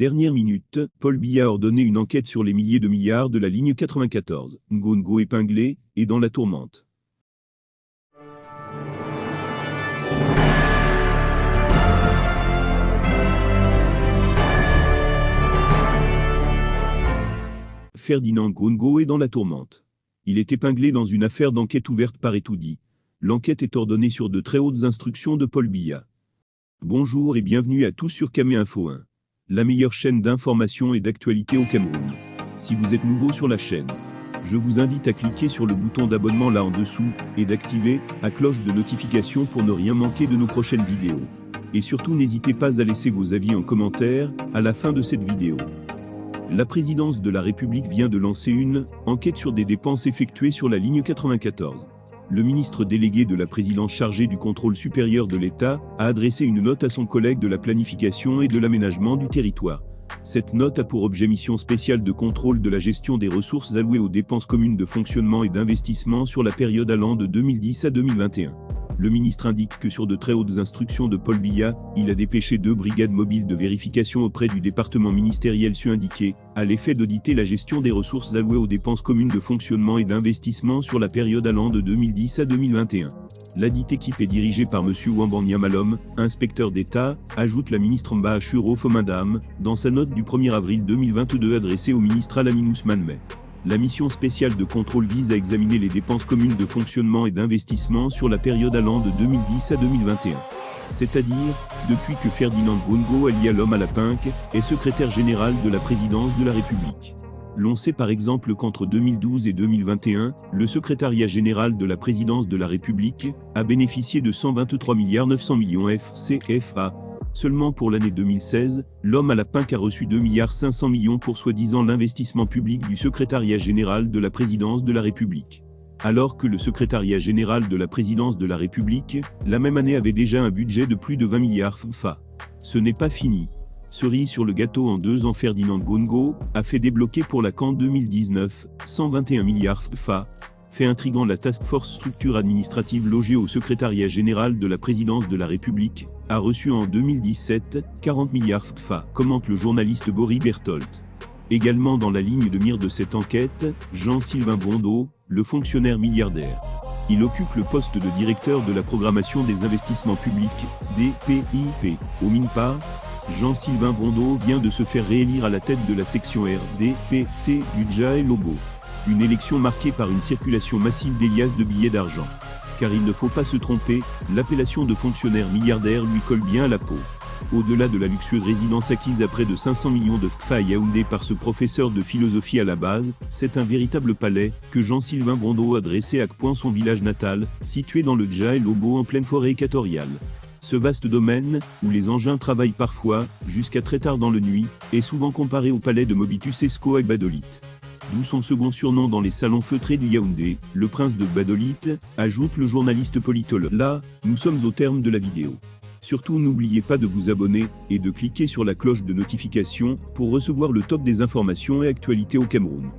Dernière minute, Paul Biya a ordonné une enquête sur les milliers de milliards de la ligne 94. Ngongo épinglé et dans la tourmente. Ferdinand Ngongo est dans la tourmente. Il est épinglé dans une affaire d'enquête ouverte par Etoudi. L'enquête est ordonnée sur de très hautes instructions de Paul Biya. Bonjour et bienvenue à tous sur Camé Info 1. La meilleure chaîne d'information et d'actualité au Cameroun. Si vous êtes nouveau sur la chaîne, je vous invite à cliquer sur le bouton d'abonnement là en dessous et d'activer la cloche de notification pour ne rien manquer de nos prochaines vidéos. Et surtout n'hésitez pas à laisser vos avis en commentaire à la fin de cette vidéo. La présidence de la République vient de lancer une enquête sur des dépenses effectuées sur la ligne 94. Le ministre délégué de la présidence chargé du contrôle supérieur de l'État a adressé une note à son collègue de la planification et de l'aménagement du territoire. Cette note a pour objet mission spéciale de contrôle de la gestion des ressources allouées aux dépenses communes de fonctionnement et d'investissement sur la période allant de 2010 à 2021. Le ministre indique que sur de très hautes instructions de Paul Biya, il a dépêché 2 brigades mobiles de vérification auprès du département ministériel su-indiqué, à l'effet d'auditer la gestion des ressources allouées aux dépenses communes de fonctionnement et d'investissement sur la période allant de 2010 à 2021. Ladite équipe est dirigée par M. Wambanya Malom, inspecteur d'État, ajoute la ministre Mba Ashuro Fomandam, dans sa note du 1er avril 2022 adressée au ministre Alamin Ousmane May. La mission spéciale de contrôle vise à examiner les dépenses communes de fonctionnement et d'investissement sur la période allant de 2010 à 2021. C'est-à-dire, depuis que Ferdinand Ngongo, alias l'homme à la pinque, est secrétaire général de la présidence de la République. L'on sait par exemple qu'entre 2012 et 2021, le secrétariat général de la présidence de la République a bénéficié de 123 900 millions CFA. Seulement pour l'année 2016, l'homme à la pinque a reçu 2 500 millions pour soi-disant l'investissement public du secrétariat général de la présidence de la République. Alors que le secrétariat général de la présidence de la République, la même année avait déjà un budget de plus de 20 milliards FA. Ce n'est pas fini. Cerise sur le gâteau, en 2 ans, Ferdinand Ngongo a fait débloquer pour la CAN 2019 121 milliards FA. Fait intriguant, la Task Force structure administrative logée au secrétariat général de la présidence de la République a reçu en 2017 40 milliards FA, commente le journaliste Boris Berthold. Également dans la ligne de mire de cette enquête, Jean-Sylvain Brondeau, le fonctionnaire milliardaire. Il occupe le poste de directeur de la programmation des investissements publics, DPIP, au MINPA. Jean-Sylvain Brondeau vient de se faire réélire à la tête de la section RDPC du Djaï Lobo. Une élection marquée par une circulation massive d'Elias de billets d'argent. Car il ne faut pas se tromper, l'appellation de fonctionnaire milliardaire lui colle bien à la peau. Au-delà de la luxueuse résidence acquise à près de 500 millions de FA à Yaoundé par ce professeur de philosophie à la base, c'est un véritable palais que Jean-Sylvain Brondeau a dressé à Point, son village natal, situé dans le Djaï Lobo en pleine forêt équatoriale. Ce vaste domaine, où les engins travaillent parfois, jusqu'à très tard dans la nuit, est souvent comparé au palais de Mobutu Seko à Badolite. D'où son second surnom dans les salons feutrés du Yaoundé, le prince de Badolite, ajoute le journaliste politologue. Là, nous sommes au terme de la vidéo. Surtout n'oubliez pas de vous abonner et de cliquer sur la cloche de notification pour recevoir le top des informations et actualités au Cameroun.